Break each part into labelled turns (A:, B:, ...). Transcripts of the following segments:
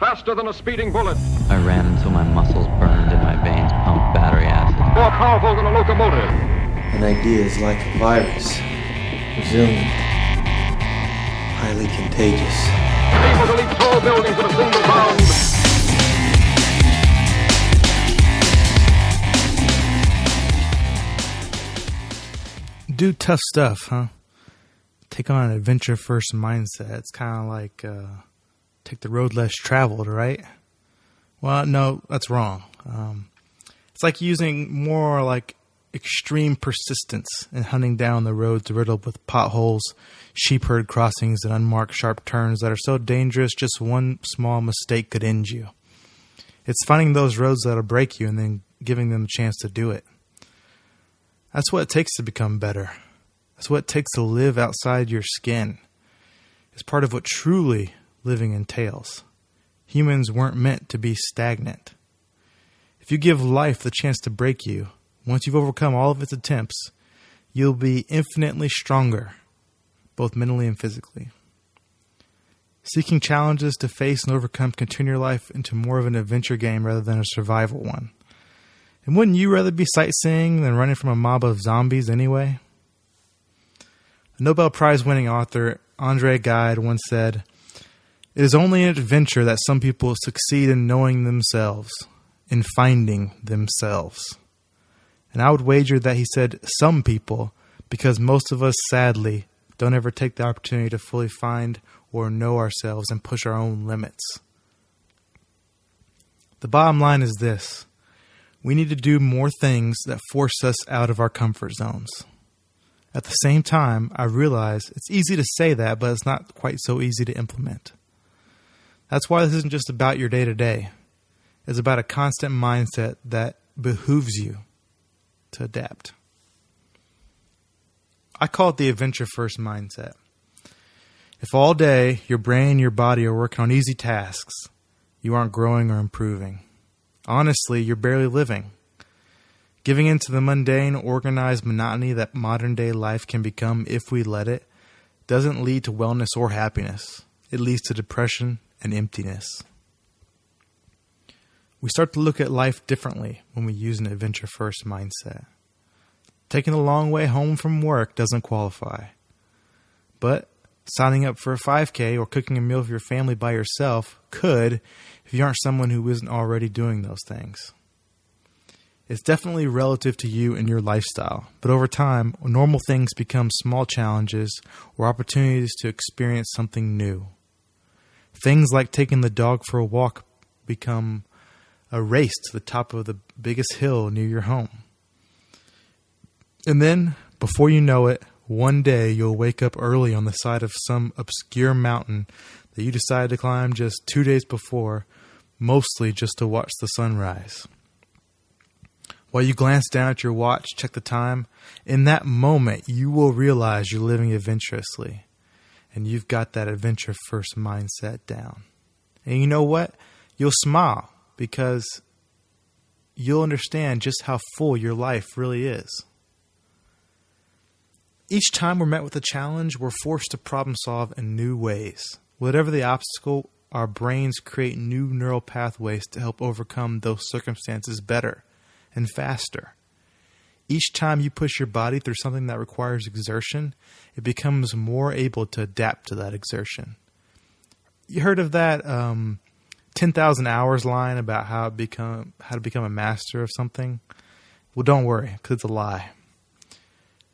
A: Faster than a speeding bullet.
B: I ran until my muscles burned and my veins pumped battery acid.
A: More powerful than a locomotive.
C: An idea is like a virus. Resilient. Highly contagious.
A: Able to leap tall buildings in a single bound.
D: Do tough stuff, huh? Take on an adventure-first mindset. It's kind of like take the road less traveled, right? Well, no, that's wrong. It's like using more like extreme persistence and hunting down the roads riddled with potholes, sheep herd crossings, and unmarked sharp turns that are so dangerous just one small mistake could end you. It's finding those roads that'll break you and then giving them a chance to do it. That's what it takes to become better. That's what it takes to live outside your skin. It's part of what truly living entails. Humans weren't meant to be stagnant. If you give life the chance to break you, once you've overcome all of its attempts, you'll be infinitely stronger, both mentally and physically. Seeking challenges to face and overcome can turn your life into more of an adventure game rather than a survival one. And wouldn't you rather be sightseeing than running from a mob of zombies anyway? A Nobel Prize-winning author Andre Gide once said, "It is only an adventure that some people succeed in knowing themselves, in finding themselves." And I would wager that he said some people, because most of us, sadly, don't ever take the opportunity to fully find or know ourselves and push our own limits. The bottom line is this. We need to do more things that force us out of our comfort zones. At the same time, I realize it's easy to say that, but it's not quite so easy to implement. That's why this isn't just about your day-to-day. It's about a constant mindset that behooves you to adapt. I call it the adventure-first mindset. If all day your brain and your body are working on easy tasks, you aren't growing or improving. Honestly, you're barely living. Giving into the mundane, organized monotony that modern-day life can become if we let it doesn't lead to wellness or happiness. It leads to depression and emptiness. We start to look at life differently when we use an adventure-first mindset. Taking the long way home from work doesn't qualify. But signing up for a 5K or cooking a meal for your family by yourself could if you aren't someone who isn't already doing those things. It's definitely relative to you and your lifestyle, but over time, normal things become small challenges or opportunities to experience something new. Things like taking the dog for a walk become a race to the top of the biggest hill near your home. And then, before you know it, one day you'll wake up early on the side of some obscure mountain that you decided to climb just 2 days before, mostly just to watch the sunrise. While you glance down at your watch, check the time, in that moment you will realize you're living adventurously, and you've got that adventure-first mindset down. And you know what? You'll smile because you'll understand just how full your life really is. Each time we're met with a challenge, we're forced to problem solve in new ways. Whatever the obstacle, our brains create new neural pathways to help overcome those circumstances better and faster. Each time you push your body through something that requires exertion, it becomes more able to adapt to that exertion. You heard of that 10,000 hours line about how to become a master of something? Well, don't worry, because it's a lie.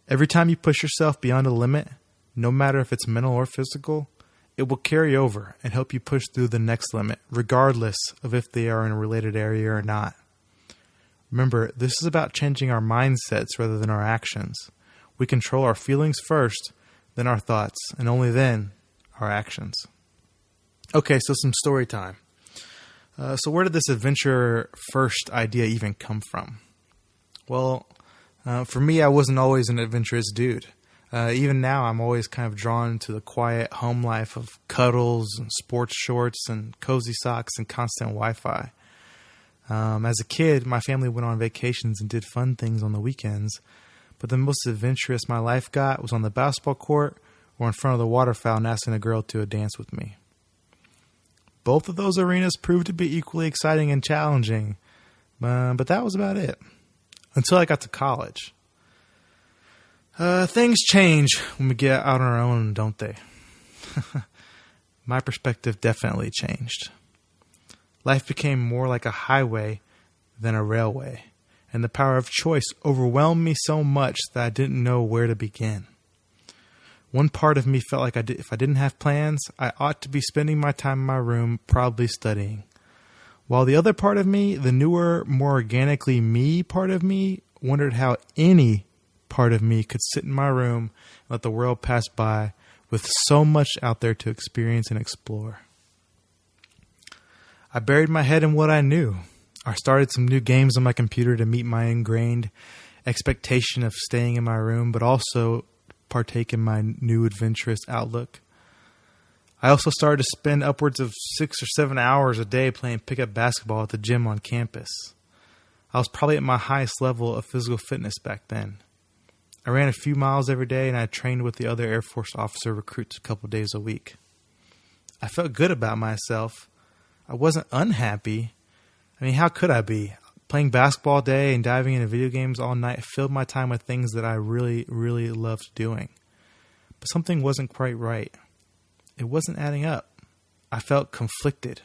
D: Every time you push yourself beyond a limit, no matter if it's mental or physical, it will carry over and help you push through the next limit, regardless of if they are in a related area or not. Remember, this is about changing our mindsets rather than our actions. We control our feelings first, then our thoughts, and only then our actions. Okay, so some story time. So where did this adventure first idea even come from? Well, for me, I wasn't always an adventurous dude. Even now, I'm always kind of drawn to the quiet home life of cuddles and sports shorts and cozy socks and constant Wi-Fi. As a kid, my family went on vacations and did fun things on the weekends, but the most adventurous my life got was on the basketball court or in front of the water fountain asking a girl to dance with me. Both of those arenas proved to be equally exciting and challenging, but that was about it. Until I got to college. Things change when we get out on our own, don't they? My perspective definitely changed. Life became more like a highway than a railway, and the power of choice overwhelmed me so much that I didn't know where to begin. One part of me felt like if I didn't have plans, I ought to be spending my time in my room, probably studying. While the other part of me, the newer, more organically me part of me, wondered how any part of me could sit in my room and let the world pass by with so much out there to experience and explore. I buried my head in what I knew. I started some new games on my computer to meet my ingrained expectation of staying in my room, but also partake in my new adventurous outlook. I also started to spend upwards of 6 or 7 hours a day playing pickup basketball at the gym on campus. I was probably at my highest level of physical fitness back then. I ran a few miles every day, and I trained with the other Air Force officer recruits a couple days a week. I felt good about myself. I wasn't unhappy. I mean, how could I be? Playing basketball all day and diving into video games all night filled my time with things that I really, really loved doing. But something wasn't quite right. It wasn't adding up. I felt conflicted.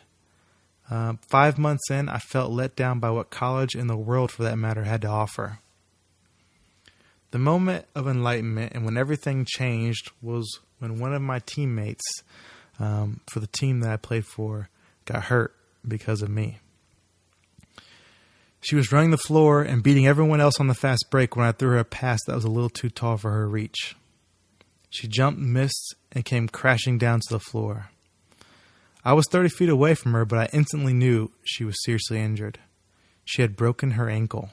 D: 5 months in, I felt let down by what college and the world, for that matter, had to offer. The moment of enlightenment and when everything changed was when one of my teammates for the team that I played for got hurt because of me. She was running the floor and beating everyone else on the fast break when I threw her a pass that was a little too tall for her reach. She jumped, missed, and came crashing down to the floor. I was 30 feet away from her, but I instantly knew she was seriously injured. She had broken her ankle.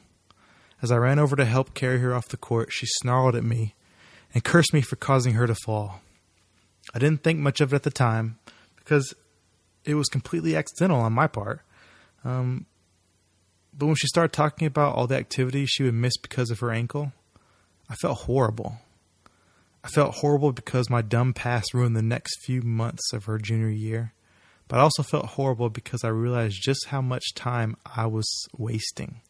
D: As I ran over to help carry her off the court, she snarled at me and cursed me for causing her to fall. I didn't think much of it at the time because it was completely accidental on my part. But when she started talking about all the activities she would miss because of her ankle, I felt horrible. I felt horrible because my dumb past ruined the next few months of her junior year. But I also felt horrible because I realized just how much time I was wasting.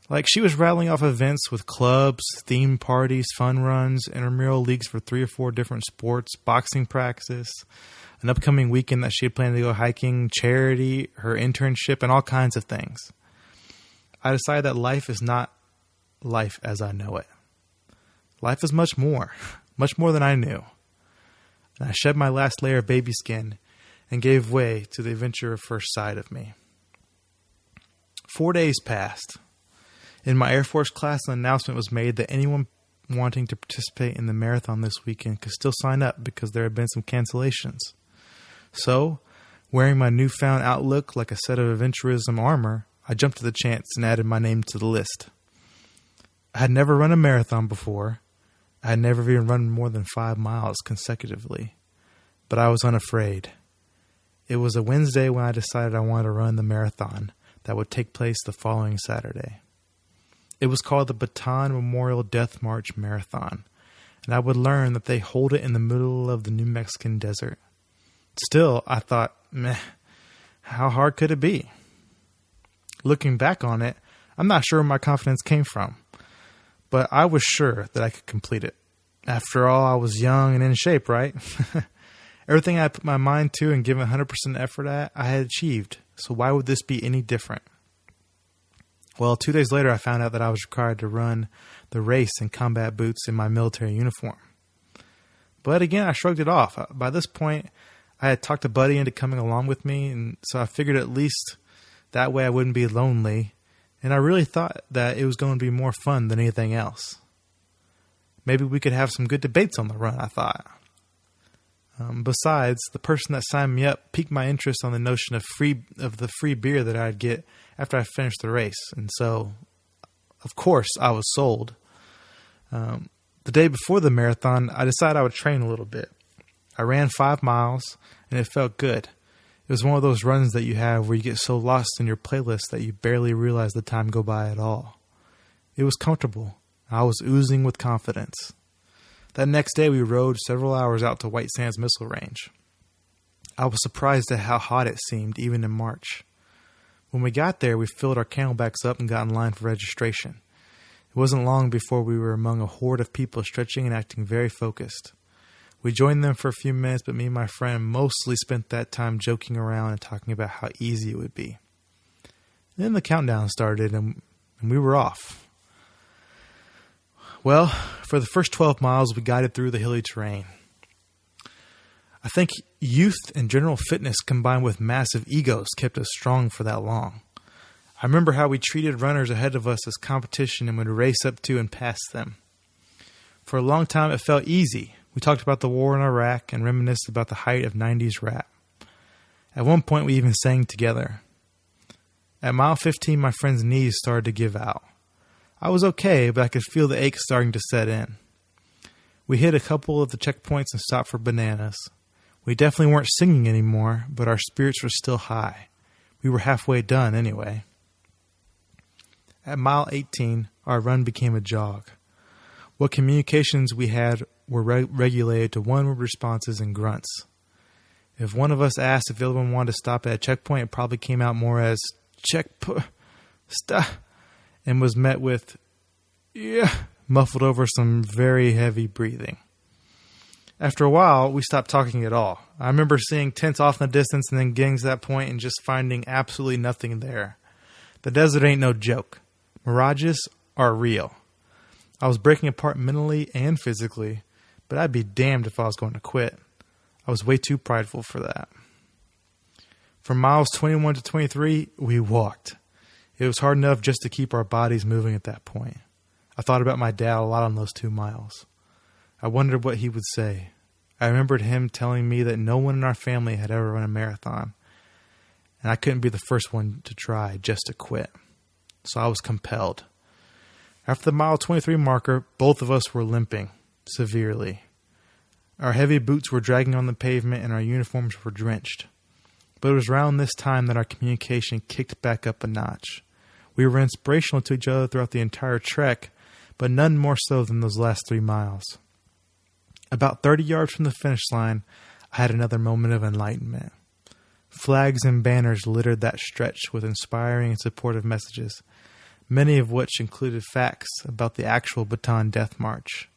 D: Like, she was rattling off events with clubs, theme parties, fun runs, intramural leagues for 3 or 4 different sports, boxing practice, an upcoming weekend that she had planned to go hiking, charity, her internship, and all kinds of things. I decided that life is not life as I know it. Life is much more than I knew. And I shed my last layer of baby skin and gave way to the adventure of first sight of me. 4 days passed. In my Air Force class, an announcement was made that anyone wanting to participate in the marathon this weekend could still sign up because there had been some cancellations. So, wearing my newfound outlook like a set of adventurism armor, I jumped at the chance and added my name to the list. I had never run a marathon before. I had never even run more than 5 miles consecutively. But I was unafraid. It was a Wednesday when I decided I wanted to run the marathon that would take place the following Saturday. It was called the Bataan Memorial Death March Marathon, and I would learn that they hold it in the middle of the New Mexican desert. Still, I thought, how hard could it be? Looking back on it, I'm not sure where my confidence came from, but I was sure that I could complete it. After all, I was young and in shape, right? Everything I put my mind to and given 100% effort at, I had achieved, so why would this be any different? Well, 2 days later, I found out that I was required to run the race in combat boots in my military uniform. But again, I shrugged it off. By this point, I had talked a buddy into coming along with me, and so I figured at least that way I wouldn't be lonely, and I really thought that it was going to be more fun than anything else. Maybe we could have some good debates on the run, I thought. Besides, the person that signed me up piqued my interest on the notion of the free beer that I'd get after I finished the race, and so, of course, I was sold. The day before the marathon, I decided I would train a little bit. I ran 5 miles, and it felt good. It was one of those runs that you have where you get so lost in your playlist that you barely realize the time go by at all. It was comfortable. I was oozing with confidence. That next day, we rode several hours out to White Sands Missile Range. I was surprised at how hot it seemed, even in March. When we got there, we filled our camelbacks up and got in line for registration. It wasn't long before we were among a horde of people stretching and acting very focused. We joined them for a few minutes, but me and my friend mostly spent that time joking around and talking about how easy it would be. Then the countdown started, and we were off. Well, for the first 12 miles, we guided through the hilly terrain. I think youth and general fitness combined with massive egos kept us strong for that long. I remember how we treated runners ahead of us as competition and would race up to and past them. For a long time, it felt easy. We talked about the war in Iraq and reminisced about the height of 90s rap. At one point, we even sang together. At mile 15, my friend's knees started to give out. I was okay, but I could feel the ache starting to set in. We hit a couple of the checkpoints and stopped for bananas. We definitely weren't singing anymore, but our spirits were still high. We were halfway done anyway. At mile 18, our run became a jog. What communications we had were regulated to one-word responses and grunts. If one of us asked if the other one wanted to stop at a checkpoint, it probably came out more as stop, and was met with yeah, muffled over some very heavy breathing. After a while, we stopped talking at all. I remember seeing tents off in the distance and then getting to that point and just finding absolutely nothing there. The desert ain't no joke. Mirages are real. I was breaking apart mentally and physically, but I'd be damned if I was going to quit. I was way too prideful for that. From miles 21 to 23, we walked. It was hard enough just to keep our bodies moving at that point. I thought about my dad a lot on those 2 miles. I wondered what he would say. I remembered him telling me that no one in our family had ever run a marathon, and I couldn't be the first one to try, just to quit. So I was compelled. After the mile 23 marker, both of us were limping severely. Our heavy boots were dragging on the pavement and our uniforms were drenched. But it was around this time that our communication kicked back up a notch. We were inspirational to each other throughout the entire trek, but none more so than those last 3 miles. About 30 yards from the finish line, I had another moment of enlightenment. Flags and banners littered that stretch with inspiring and supportive messages, many of which included facts about the actual Bataan Death March.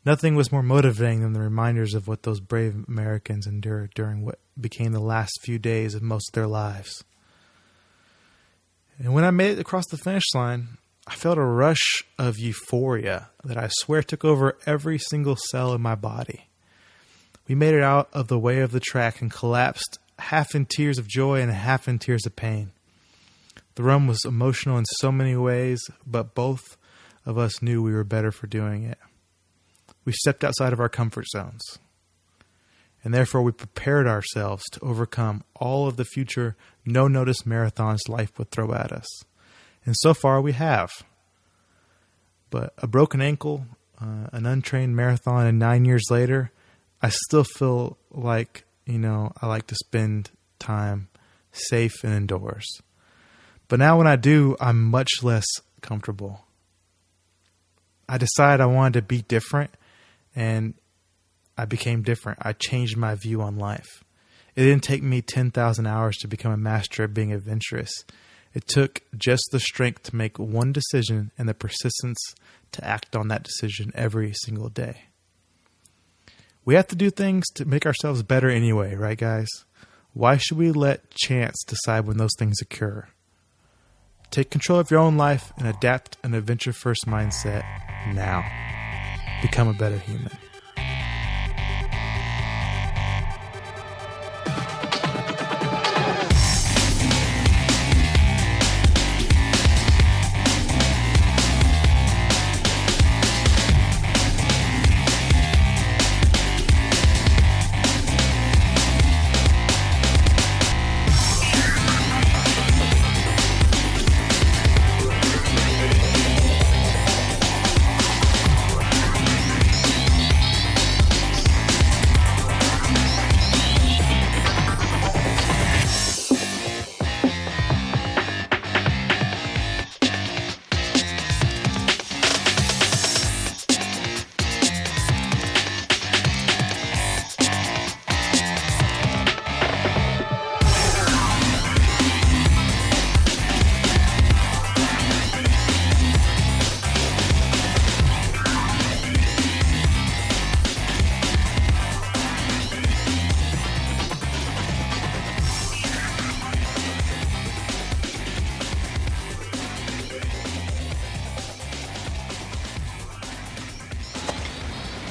D: Nothing was more motivating than the reminders of what those brave Americans endured during what became the last few days of most of their lives. And when I made it across the finish line, I felt a rush of euphoria that I swear took over every single cell in my body. We made it out of the way of the track and collapsed half in tears of joy and half in tears of pain. The run was emotional in so many ways, but both of us knew we were better for doing it. We stepped outside of our comfort zones, and therefore we prepared ourselves to overcome all of the future no-notice marathons life would throw at us. And so far we have. But a broken ankle, an untrained marathon, and 9 years later, I still feel like, I like to spend time safe and indoors. But now when I do, I'm much less comfortable. I decided I wanted to be different, and I became different. I changed my view on life. It didn't take me 10,000 hours to become a master at being adventurous. It took just the strength to make one decision and the persistence to act on that decision every single day. We have to do things to make ourselves better anyway, right, guys? Why should we let chance decide when those things occur? Take control of your own life and adapt an adventure-first mindset now. Become a better human.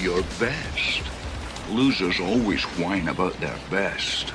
E: your best. Losers always whine about their best.